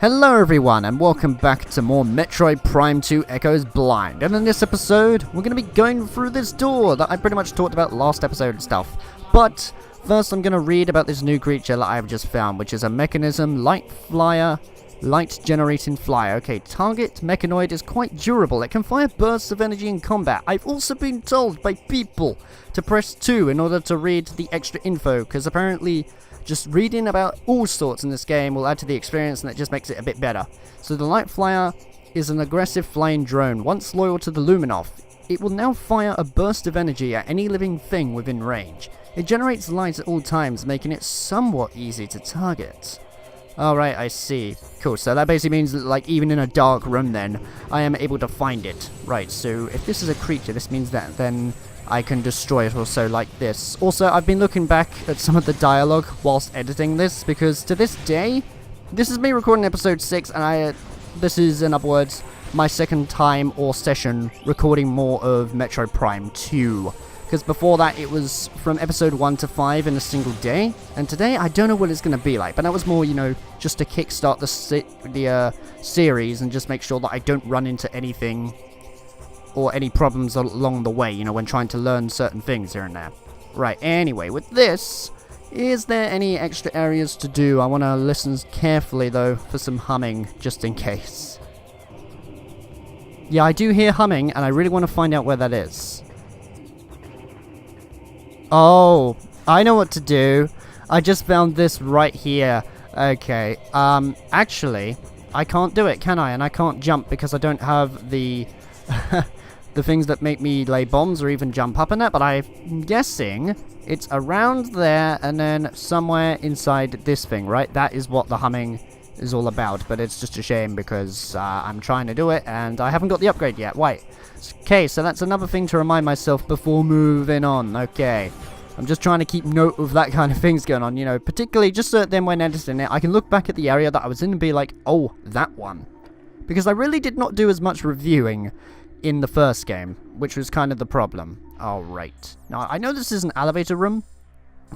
Hello everyone and welcome back to more Metroid Prime 2 Echoes Blind, and in this episode we're going to be going through this door that I pretty much talked about last episode and stuff. But first I'm going to read about this new creature that I've just found, which is a mechanism light generating flyer. Okay, target mechanoid is quite durable. It can fire bursts of energy in combat. I've also been told by people to press 2 in order to read the extra info, because apparently just reading about all sorts in this game will add to the experience and it just makes it a bit better. So the light flyer is an aggressive flying drone. Once loyal to the Luminoff, it will now fire a burst of energy at any living thing within range. It generates light at all times, making it somewhat easy to target. Alright, I see. Cool, so that basically means that, like, even in a dark room then, I am able to find it. Right, so if this is a creature, this means that then I can destroy it also like this. Also, I've been looking back at some of the dialogue whilst editing this, because to this day, this is me recording episode 6, and this is, in other words, my second time or session recording more of Metroid Prime 2. Because before that, it was from episode 1 to 5 in a single day, and today, I don't know what it's going to be like, but that was more, you know, just to kickstart the series and just make sure that I don't run into anything or any problems along the way, you know, when trying to learn certain things here and there. Right, anyway, with this, is there any extra areas to do? I want to listen carefully, though, for some humming, just in case. Yeah, I do hear humming, and I really want to find out where that is. Oh, I know what to do. I just found this right here. Okay, actually, I can't do it, can I? And I can't jump because I don't have the the things that make me lay bombs or even jump up in it, but I'm guessing it's around there and then somewhere inside this thing, right? That is what the humming is all about, but it's just a shame because I'm trying to do it and I haven't got the upgrade yet. Wait. Okay, so that's another thing to remind myself before moving on. Okay. I'm just trying to keep note of that kind of things going on, you know, particularly just so that then when editing it, I can look back at the area that I was in and be like, oh, that one. Because I really did not do as much reviewing in the first game, which was kind of the problem. Alright. Now, I know this is an elevator room,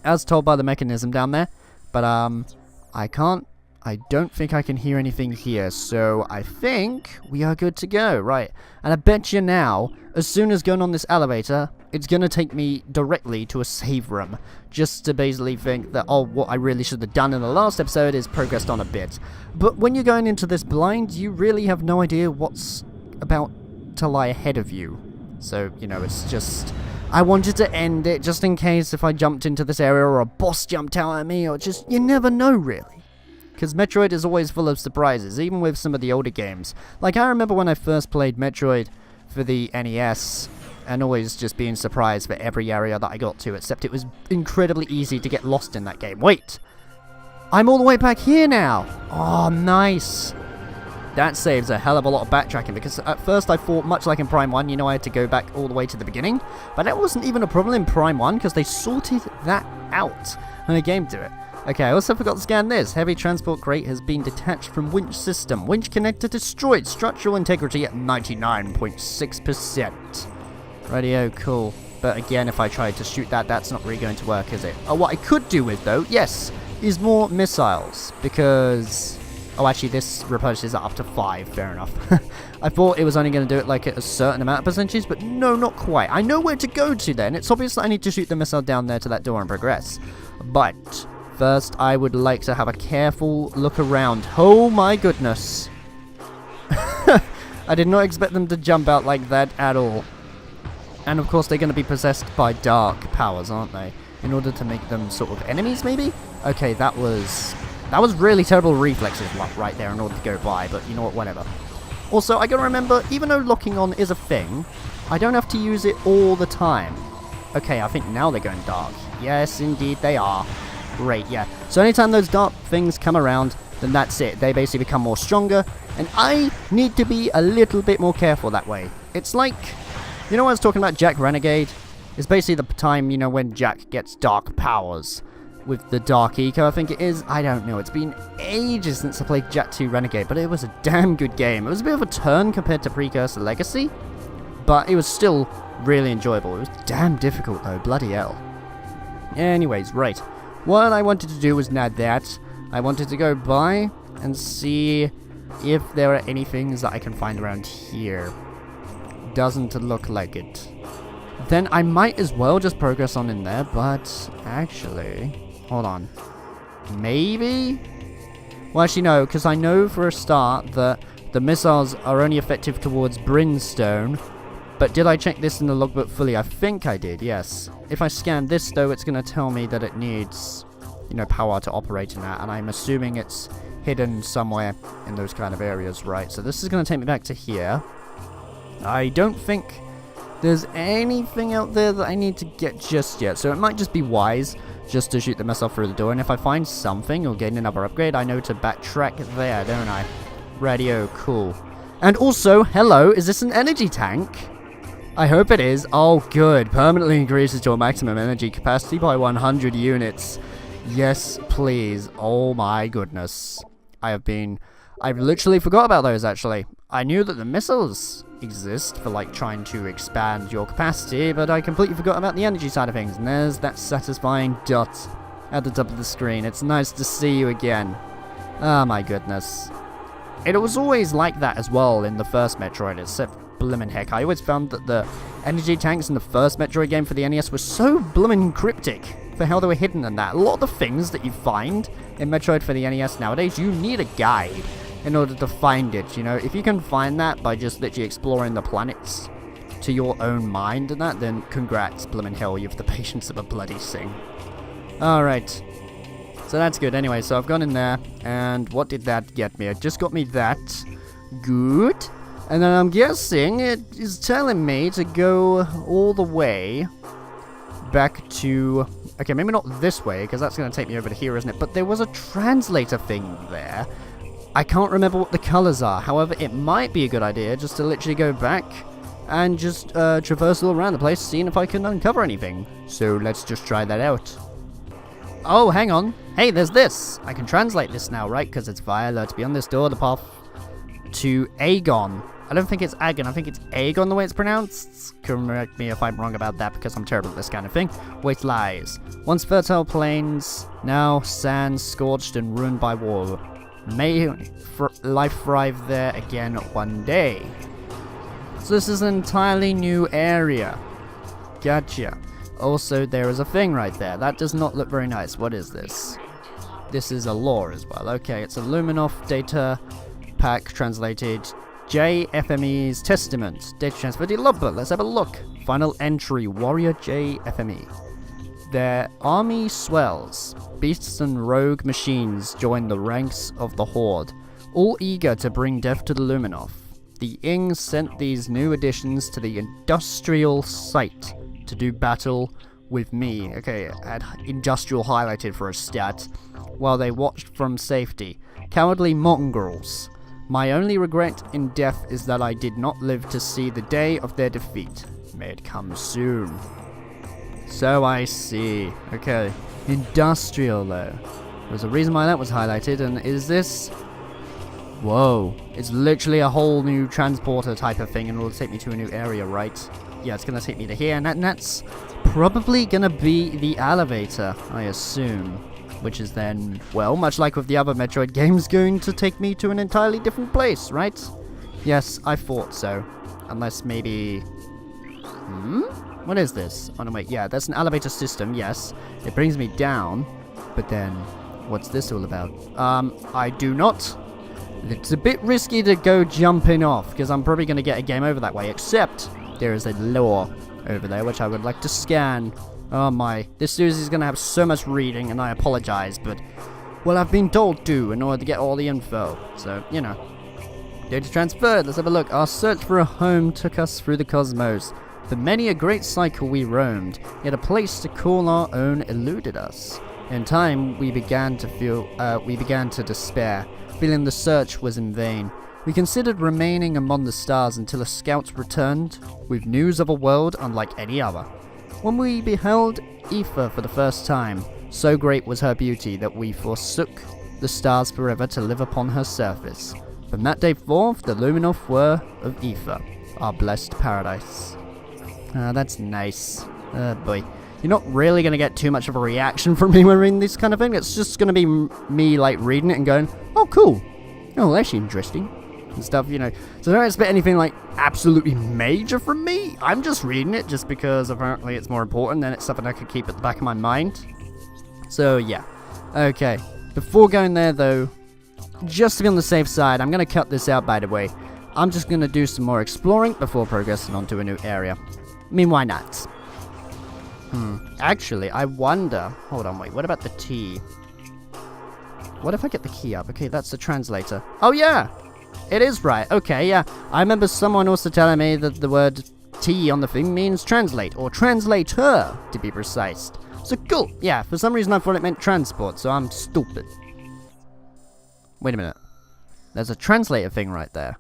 as told by the mechanism down there, but, I don't think I can hear anything here, so I think we are good to go, right. And I bet you now, as soon as going on this elevator, it's gonna take me directly to a save room, just to basically think that, oh, what I really should have done in the last episode is progressed on a bit. But when you're going into this blind, you really have no idea what's about to lie ahead of you. So, you know, it's just, I wanted to end it just in case if I jumped into this area or a boss jumped out at me, or just, you never know really. Because Metroid is always full of surprises, even with some of the older games. Like, I remember when I first played Metroid for the NES, and always just being surprised for every area that I got to, except it was incredibly easy to get lost in that game. Wait! I'm all the way back here now! Oh, nice! That saves a hell of a lot of backtracking, because at first I thought, much like in Prime 1, you know, I had to go back all the way to the beginning. But that wasn't even a problem in Prime 1, because they sorted that out when they came to it. Okay, I also forgot to scan this. Heavy transport crate has been detached from winch system. Winch connector destroyed. Structural integrity at 99.6%. Radio, cool. But again, if I tried to shoot that, that's not really going to work, is it? Oh, what I could do with, though, yes, is more missiles. Because, oh, actually, this replenishes up to 5. Fair enough. I thought it was only going to do it, like, at a certain amount of percentages, but no, not quite. I know where to go to, then. It's obvious that I need to shoot the missile down there to that door and progress. But first, I would like to have a careful look around. Oh my goodness. I did not expect them to jump out like that at all. And of course, they're going to be possessed by dark powers, aren't they? In order to make them sort of enemies, maybe? Okay, that was really terrible reflexes right there in order to go by, but you know what, whatever. Also, I gotta remember, even though locking on is a thing, I don't have to use it all the time. Okay, I think now they're going dark. Yes, indeed they are. Great, yeah. So anytime those dark things come around, then that's it. They basically become more stronger, and I need to be a little bit more careful that way. It's like, you know when I was talking about Jack Renegade? It's basically the time, you know, when Jack gets dark powers with the Dark Eco, I think it is. I don't know. It's been ages since I played Jak 2 Renegade, but it was a damn good game. It was a bit of a turn compared to Precursor Legacy, but it was still really enjoyable. It was damn difficult, though. Bloody hell. Anyways, right. What I wanted to do was not that. I wanted to go by and see if there are any things that I can find around here. Doesn't look like it. Then I might as well just progress on in there, but actually, hold on. Maybe? Well, actually no, because I know for a start that the missiles are only effective towards brimstone. But did I check this in the logbook fully? I think I did, yes. If I scan this, though, it's going to tell me that it needs, you know, power to operate in that. And I'm assuming it's hidden somewhere in those kind of areas, right? So this is going to take me back to here. I don't think there's anything out there that I need to get just yet. So it might just be wise just to shoot the missile through the door. And if I find something or gain another upgrade, I know to backtrack there, don't I? Radio, cool. And also, hello, is this an energy tank? I hope it is. Oh, good. Permanently increases your maximum energy capacity by 100 units. Yes, please. Oh my goodness. I've literally forgot about those, actually. I knew that the missiles exist for, like, trying to expand your capacity, but I completely forgot about the energy side of things. And there's that satisfying dot at the top of the screen. It's nice to see you again. Oh my goodness. It was always like that as well in the first Metroid, except blimmin' heck. I always found that the energy tanks in the first Metroid game for the NES were so blimmin' cryptic for how they were hidden in that. A lot of the things that you find in Metroid for the NES nowadays, you need a guide in order to find it, you know. If you can find that by just literally exploring the planets to your own mind and that, then congrats, blimmin' hell, you have the patience of a bloody thing. Alright. So that's good. Anyway, so I've gone in there, and what did that get me? It just got me that. Good. And then I'm guessing it is telling me to go all the way back to... Okay, maybe not this way, because that's going to take me over to here, isn't it? But there was a translator thing there. I can't remember what the colors are. However, it might be a good idea just to literally go back and just traverse all around the place, seeing if I can uncover anything. So let's just try that out. Oh, hang on. Hey, there's this. I can translate this now, right? Because it's violet. Beyond this door, the path to Aegon. I don't think it's Agon, I think it's Aegon the way it's pronounced. Correct me if I'm wrong about that because I'm terrible at this kind of thing. Waste lies. Once fertile plains, now sands scorched and ruined by war. May life thrive there again one day. So this is an entirely new area. Gotcha. Also, there is a thing right there. That does not look very nice. What is this? This is a lore as well. Okay, it's a Luminoff data pack translated. JFME's Testament. Data transfer to logbook. Let's have a look. Final entry. Warrior JFME. Their army swells. Beasts and rogue machines join the ranks of the Horde, all eager to bring death to the Luminoff. The Ing sent these new additions to the industrial site to do battle with me. Okay, I had industrial highlighted for a stat. While they watched from safety. Cowardly mongrels. My only regret in death is that I did not live to see the day of their defeat. May it come soon. So I see. Okay. Industrial, though. There's a reason why that was highlighted, and is this... Whoa. It's literally a whole new transporter type of thing, and it'll take me to a new area, right? Yeah, it's going to take me to here, and that's probably going to be the elevator, I assume. Which is then, well, much like with the other Metroid games, going to take me to an entirely different place, right? Yes, I thought so. Unless maybe... What is this? Oh no, wait, yeah, that's an elevator system, yes. It brings me down, but then, what's this all about? I do not... It's a bit risky to go jumping off, because I'm probably going to get a game over that way, except there is a lore over there, which I would like to scan. Oh my, this series is going to have so much reading, and I apologize, but, well, I've been told to in order to get all the info, so, you know. Data transferred, let's have a look. Our search for a home took us through the cosmos. For many a great cycle we roamed, yet a place to call our own eluded us. In time, we began to despair, feeling the search was in vain. We considered remaining among the stars until a scout returned with news of a world unlike any other. When we beheld Aoife for the first time, so great was her beauty that we forsook the stars forever to live upon her surface. From that day forth, the Luminoff were of Aoife, our blessed paradise. Ah, that's nice. Oh boy. You're not really going to get too much of a reaction from me when reading this kind of thing. It's just going to be me, like, reading it and going, oh, cool. Oh, that's interesting. And stuff, you know. So don't expect anything like absolutely major from me. I'm just reading it just because apparently it's more important and it's something I could keep at the back of my mind. So yeah. Okay. Before going there though, just to be on the safe side, I'm going to cut this out by the way. I'm just going to do some more exploring before progressing onto a new area. I mean, why not? Actually, I wonder... Hold on, wait. What about the T? What if I get the key up? Okay, that's the translator. Oh, yeah! It is right. Okay, yeah. I remember someone also telling me that the word T on the thing means translate, or translator, to be precise. So, cool. Yeah, for some reason I thought it meant transport, so I'm stupid. Wait a minute. There's a translator thing right there.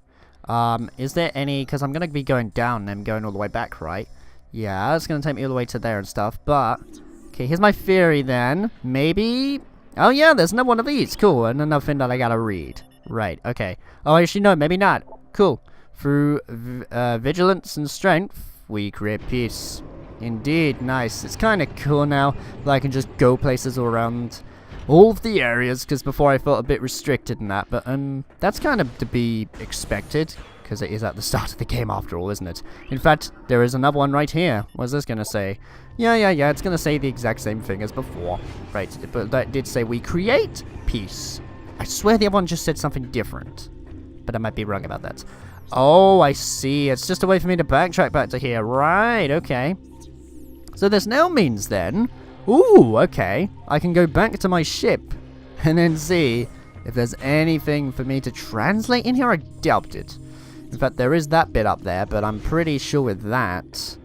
Is there any... Because I'm going to be going down and then going all the way back, right? Yeah, it's going to take me all the way to there and stuff, but... Okay, here's my theory then. Maybe... Oh yeah, there's another one of these. Cool, and another thing that I gotta read. Right, okay. Oh, actually no, maybe not. Cool. Through vigilance and strength, we create peace. Indeed, nice. It's kind of cool now that I can just go places all around all of the areas, because before I felt a bit restricted in that, but that's kind of to be expected, because it is at the start of the game after all, isn't it? In fact, there is another one right here. What's this going to say? Yeah, it's going to say the exact same thing as before. Right, but that did say we create peace. I swear the other one just said something different, but I might be wrong about that. Oh, I see. It's just a way for me to backtrack back to here. Right, okay. So this now means then... Ooh, okay. I can go back to my ship and then see if there's anything for me to translate in here. I doubt it. In fact, there is that bit up there, but I'm pretty sure with that,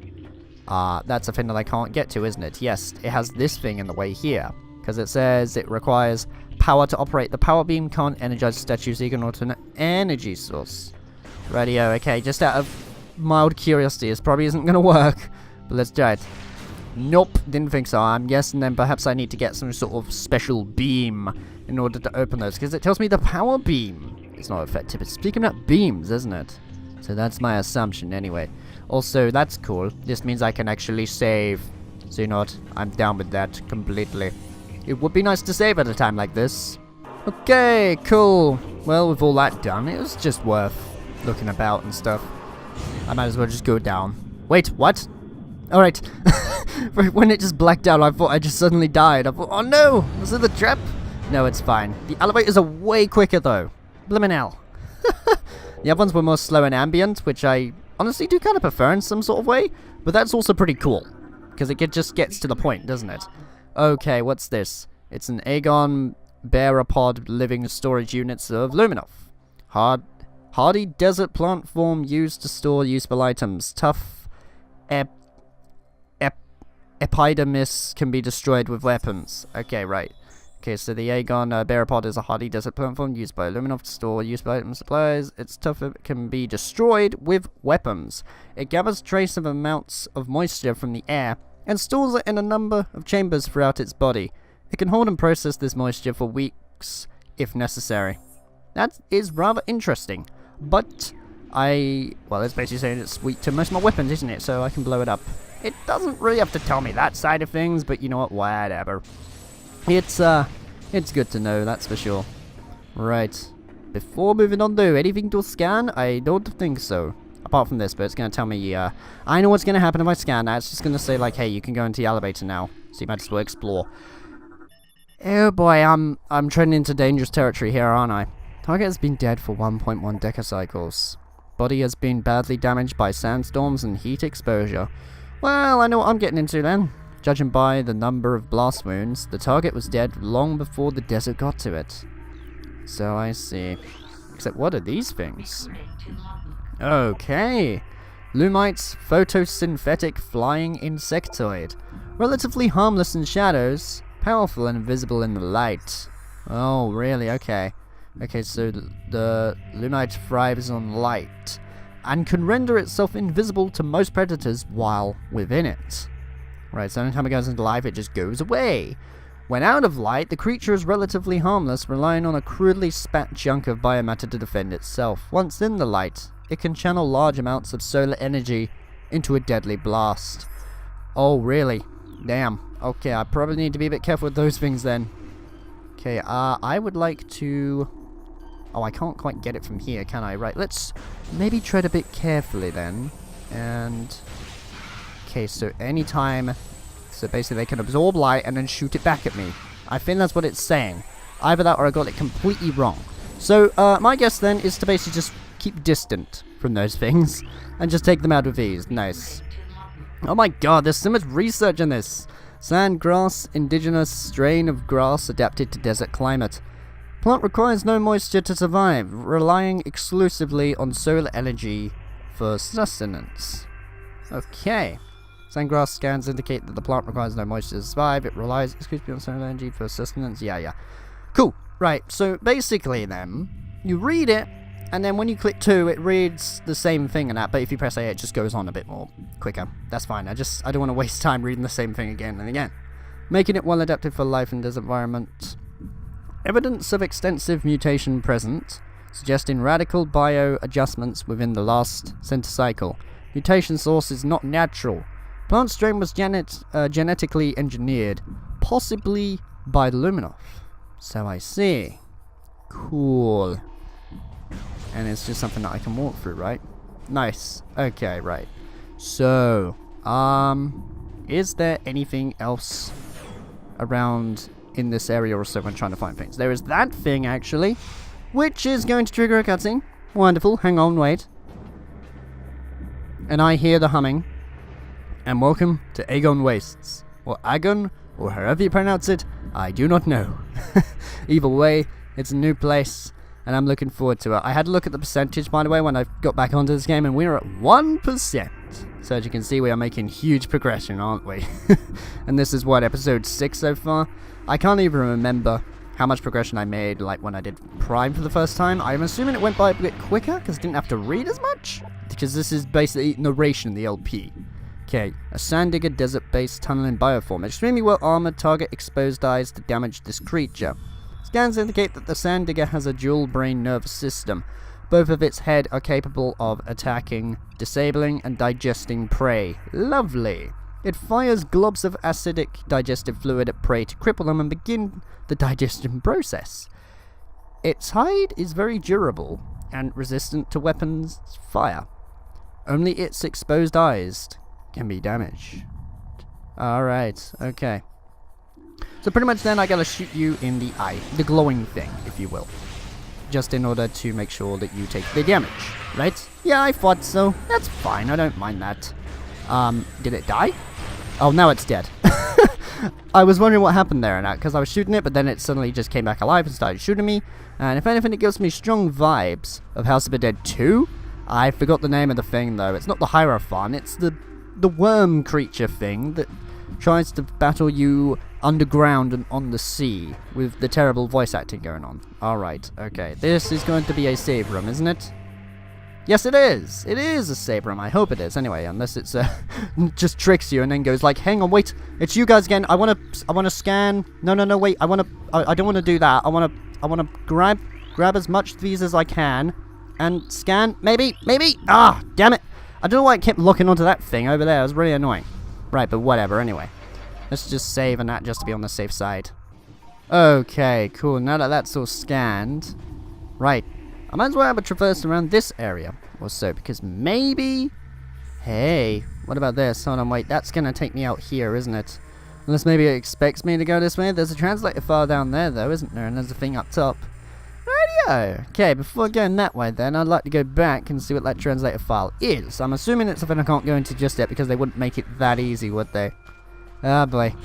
that's a thing that I can't get to, isn't it? Yes, it has this thing in the way here, because it says it requires power to operate. The power beam can't energize statues, seek an alternate energy source. Radio, okay, just out of mild curiosity, this probably isn't going to work, but let's try it. Nope, didn't think so. I'm guessing then perhaps I need to get some sort of special beam in order to open those, because it tells me the power beam is not effective. It's speaking about beams, isn't it? So that's my assumption anyway. Also, that's cool. This means I can actually save. So you know what? I'm down with that completely. It would be nice to save at a time like this. Okay, cool. Well, with all that done, it was just worth looking about and stuff. I might as well just go down. Wait, what? Alright. When it just blacked out, I thought I just suddenly died. I thought, oh no! Was it the trap? No, it's fine. The elevators are way quicker though. Blimmin' hell. The other ones were more slow and ambient, which I honestly do kind of prefer in some sort of way. But that's also pretty cool, because it just gets to the point, doesn't it? Okay, what's this? It's an Aegon Bearapod living storage units of Luminov. Hardy desert plant form used to store useful items. Tough epidermis can be destroyed with weapons. Okay, right. Okay, so the Aegon Bearapod is a hardy desert plant form used by Luminov to store useful item supplies. It's tough, it can be destroyed with weapons. It gathers trace of amounts of moisture from the air and stores it in a number of chambers throughout its body. It can hold and process this moisture for weeks if necessary. That is rather interesting, but well, it's basically saying it's weak to most of my weapons, isn't it? So I can blow it up. It doesn't really have to tell me that side of things, but you know what, whatever. It's good to know, that's for sure. Right. Before moving on though, anything to scan? I don't think so. Apart from this, but it's going to tell me, I know what's going to happen if I scan that. It's just going to say, like, hey, you can go into the elevator now. So you might as well explore. Oh boy, I'm treading into dangerous territory here, aren't I? Target has been dead for 1.1 decacycles. Body has been badly damaged by sandstorms and heat exposure. Well, I know what I'm getting into then. Judging by the number of blast wounds, the target was dead long before the desert got to it. So I see. Except what are these things? Okay. Lumite's photosynthetic flying insectoid. Relatively harmless in shadows, powerful and invisible in the light. Oh, really? Okay. Okay, so the Lumite thrives on light and can render itself invisible to most predators while within it. Right, so anytime it goes into life, it just goes away. When out of light, the creature is relatively harmless, relying on a crudely spat chunk of biomatter to defend itself. Once in the light, it can channel large amounts of solar energy into a deadly blast. Oh, really? Damn. Okay, I probably need to be a bit careful with those things then. Okay, I would like to Oh, I can't quite get it from here, can I? Right, let's maybe tread a bit carefully then. And... okay, so anytime... so basically they can absorb light and then shoot it back at me. I think that's what it's saying. Either that or I got it completely wrong. So, my guess then is to basically just keep distant from those things. And just take them out with ease. Nice. Oh my god, there's so much research in this. Sand grass, indigenous strain of grass adapted to desert climate. Plant requires no moisture to survive, relying exclusively on solar energy for sustenance. Okay. Sandgrass scans indicate that the plant requires no moisture to survive. It relies exclusively on solar energy for sustenance. Yeah. Cool. Right, so basically then, you read it, and then when you click 2, it reads the same thing and that, but if you press A, it just goes on a bit more quicker. That's fine. I don't want to waste time reading the same thing again and again. Making it well adapted for life in this environment. Evidence of extensive mutation present, suggesting radical bio-adjustments within the last centicycle. Mutation source is not natural. Plant strain was genetically engineered, possibly by Luminoff. So I see. Cool. And it's just something that I can walk through, right? Nice. Okay, right. So, is there anything else around in this area or so when trying to find things? There is that thing, actually, which is going to trigger a cutscene. Wonderful. Hang on, wait. And I hear the humming. And welcome to Agon Wastes. Or Agon, or however you pronounce it, I do not know. Either way, it's a new place, and I'm looking forward to it. I had a look at the percentage, by the way, when I got back onto this game, and we're at 1%. So as you can see, we are making huge progression, aren't we? And this is, what, episode 6 so far? I can't even remember how much progression I made, like, when I did Prime for the first time. I'm assuming it went by a bit quicker, because I didn't have to read as much? Because this is basically narration, the LP. Okay, a sand digger desert-based tunneling bioform. Extremely well-armored target exposed eyes to damage this creature. Scans indicate that the sand digger has a dual brain nervous system. Both of its head are capable of attacking, disabling, and digesting prey. Lovely! It fires globs of acidic digestive fluid at prey to cripple them and begin the digestion process. Its hide is very durable and resistant to weapons fire. Only its exposed eyes can be damaged. Alright, okay. So pretty much then I gotta shoot you in the eye. The glowing thing, if you will. Just in order to make sure that you take the damage, right? Yeah, I thought so. That's fine, I don't mind that. Did it die? Oh, now it's dead. I was wondering what happened there and that, because I was shooting it, but then it suddenly just came back alive and started shooting me. And if anything, it gives me strong vibes of House of the Dead 2. I forgot the name of the thing, though. It's not the Hierophant, it's the worm creature thing that tries to battle you underground and on the sea with the terrible voice acting going on. Alright, okay. This is going to be a save room, isn't it? Yes, it is! It is a save room. I hope it is. Anyway, unless it's just tricks you and then goes like, hang on, wait, it's you guys again. I wanna scan. No, wait. I don't wanna do that. I wanna grab as much of these as I can and scan. Maybe. Ah, damn it. I don't know why it kept locking onto that thing over there. It was really annoying. Right, but whatever, anyway. Let's just save and that just to be on the safe side. Okay, cool. Now that that's all scanned. Right. I might as well have a traverse around this area or so, because maybe... Hey, what about this? Hold on, wait. That's going to take me out here, isn't it? Unless maybe it expects me to go this way. There's a translator file down there, though, isn't there? And there's a thing up top. Radio! Okay, before going that way then, I'd like to go back and see what that translator file is. I'm assuming it's something I can't go into just yet because they wouldn't make it that easy, would they? Ah, boy.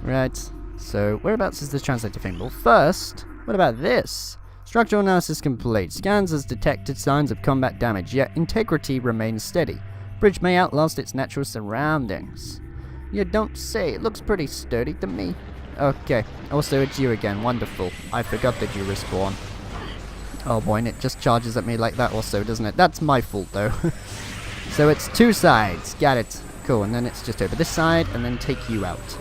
Right. So, whereabouts is this translator thing? Well, first, what about this? Structural analysis complete. Scans has detected signs of combat damage, yet integrity remains steady. Bridge may outlast its natural surroundings. You don't say. It looks pretty sturdy to me. Okay. Also, it's you again. Wonderful. I forgot that you respawn. Oh boy, and it just charges at me like that also, doesn't it? That's my fault, though. So it's two sides. Got it. Cool, and then it's just over this side, and then take you out.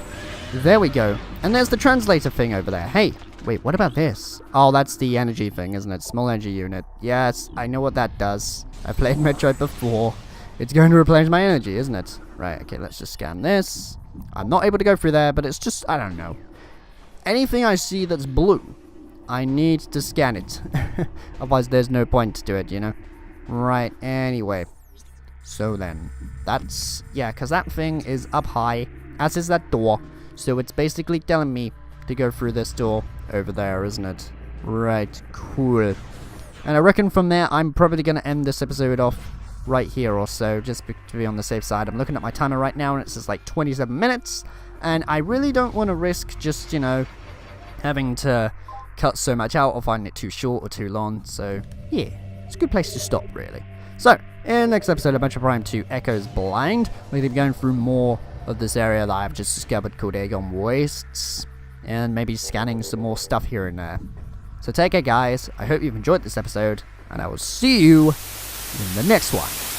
There we go. And there's the translator thing over there. Hey, wait, what about this? Oh, that's the energy thing, isn't it? Small energy unit. Yes, I know what that does. I played Metroid before. It's going to replenish my energy, isn't it? Right, okay, let's just scan this. I'm not able to go through there, but it's just, I don't know. Anything I see that's blue, I need to scan it. Otherwise, there's no point to it, you know? Right, anyway. So then, that's... yeah, because that thing is up high, as is that door. So it's basically telling me to go through this door over there, isn't it? Right, cool. And I reckon from there, I'm probably going to end this episode off right here or so, just to be on the safe side. I'm looking at my timer right now, and it says like 27 minutes. And I really don't want to risk just, you know, having to cut so much out or finding it too short or too long. So, yeah, it's a good place to stop, really. So, in the next episode of Metroid Prime 2 Echoes Blind, we're going to be going through more of this area that I've just discovered called Aegon Wastes, and maybe scanning some more stuff here and there. So take care, guys. I hope you've enjoyed this episode, and I will see you in the next one.